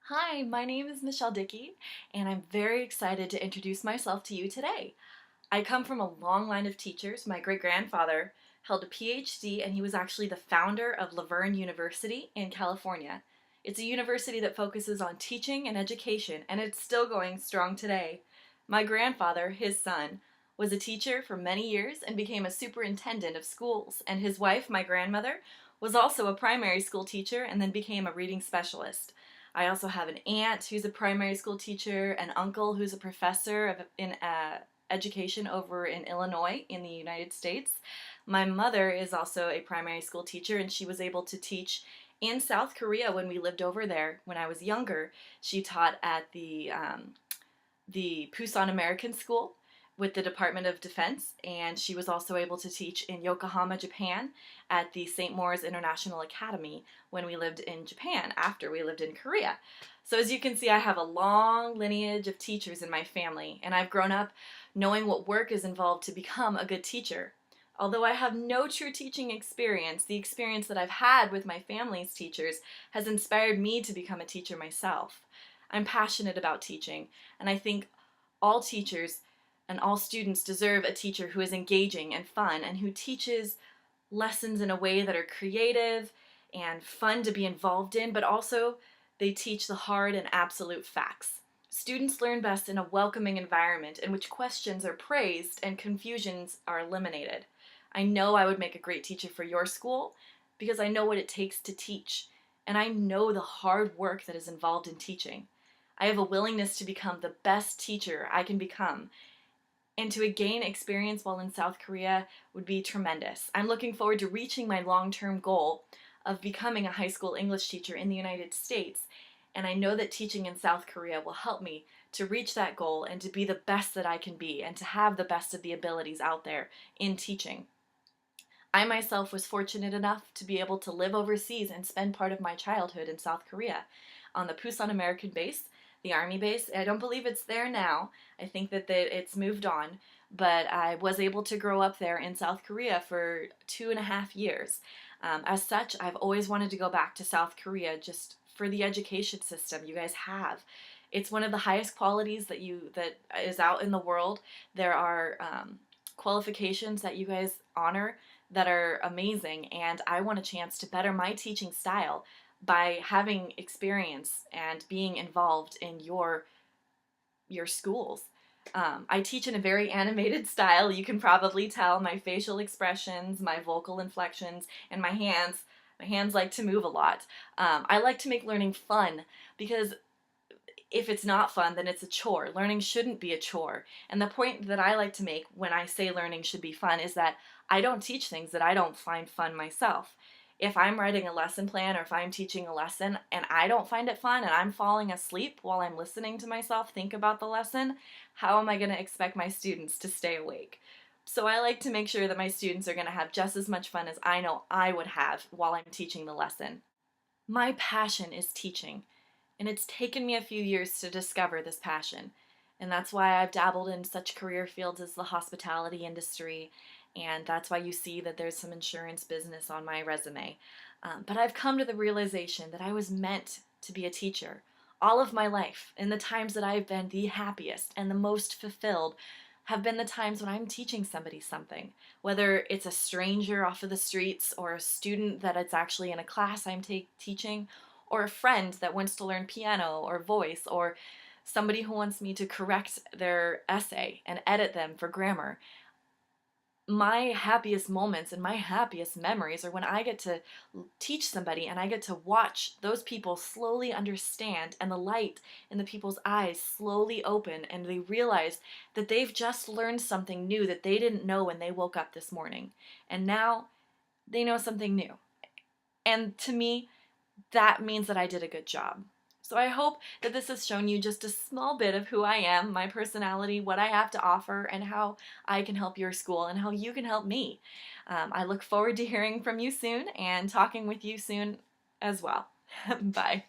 Hi, my name is Michelle Dickey, and I'm very excited to introduce myself to you today. I come from a long line of teachers. My great-grandfather held a PhD, and he was actually the founder of Laverne University in California. It's a university that focuses on teaching and education, and it's still going strong today. My grandfather, his son, was a teacher for many years and became a superintendent of schools, and his wife, my grandmother, was also a primary school teacher and then became a reading specialist. I also have an aunt who's a primary school teacher, an uncle who's a professor in education over in Illinois in the United States. My mother is also a primary school teacher, and she was able to teach in South Korea when we lived over there when I was younger. She taught at the Pusan American School with the Department of Defense, and she was also able to teach in Yokohama, Japan at the St. Moritz International Academy when we lived in Japan after we lived in Korea. So as you can see, I have a long lineage of teachers in my family, and I've grown up knowing what work is involved to become a good teacher. Although I have no true teaching experience, the experience that I've had with my family's teachers has inspired me to become a teacher myself. I'm passionate about teaching, and I think all teachers and all students deserve a teacher who is engaging and fun and who teaches lessons in a way that are creative and fun to be involved in, but also they teach the hard and absolute facts. Students learn best in a welcoming environment in which questions are praised and confusions are eliminated. I know I would make a great teacher for your school because I know what it takes to teach, and I know the hard work that is involved in teaching. I have a willingness to become the best teacher I can become, and to gain experience while in South Korea would be tremendous. I'm looking forward to reaching my long-term goal of becoming a high school English teacher in the United States, and I know that teaching in South Korea will help me to reach that goal and to be the best that I can be and to have the best of the abilities out there in teaching. I myself was fortunate enough to be able to live overseas and spend part of my childhood in South Korea on the Pusan American base, the Army base. I don't believe it's there now. I think that it's moved on, but I was able to grow up there in South Korea for 2.5 years. As such, I've always wanted to go back to South Korea just for the education system you guys have. It's one of the highest qualities that is out in the world. There are qualifications that you guys honor that are amazing, and I want a chance to better my teaching style by having experience and being involved in your schools. I teach in a very animated style. You can probably tell my facial expressions, my vocal inflections, and my hands. My hands like to move a lot. I like to make learning fun because if it's not fun, then it's a chore. Learning shouldn't be a chore. And the point that I like to make when I say learning should be fun is that I don't teach things that I don't find fun myself. If I'm writing a lesson plan or if I'm teaching a lesson and I don't find it fun and I'm falling asleep while I'm listening to myself think about the lesson, how am I going to expect my students to stay awake? So I like to make sure that my students are going to have just as much fun as I know I would have while I'm teaching the lesson. My passion is teaching. And it's taken me a few years to discover this passion. And that's why I've dabbled in such career fields as the hospitality industry. And that's why you see that there's some insurance business on my resume. But I've come to the realization that I was meant to be a teacher all of my life. And the times that I've been the happiest and the most fulfilled have been the times when I'm teaching somebody something. Whether it's a stranger off of the streets or a student that it's actually in a class I'm teaching, or a friend that wants to learn piano or voice, or somebody who wants me to correct their essay and edit them for grammar. My happiest moments and my happiest memories are when I get to teach somebody and I get to watch those people slowly understand and the light in the people's eyes slowly open and they realize that they've just learned something new that they didn't know when they woke up this morning. And now they know something new. And to me, that means that I did a good job. So I hope that this has shown you just a small bit of who I am, my personality, what I have to offer, and how I can help your school and how you can help me. I look forward to hearing from you soon and talking with you soon as well. Bye.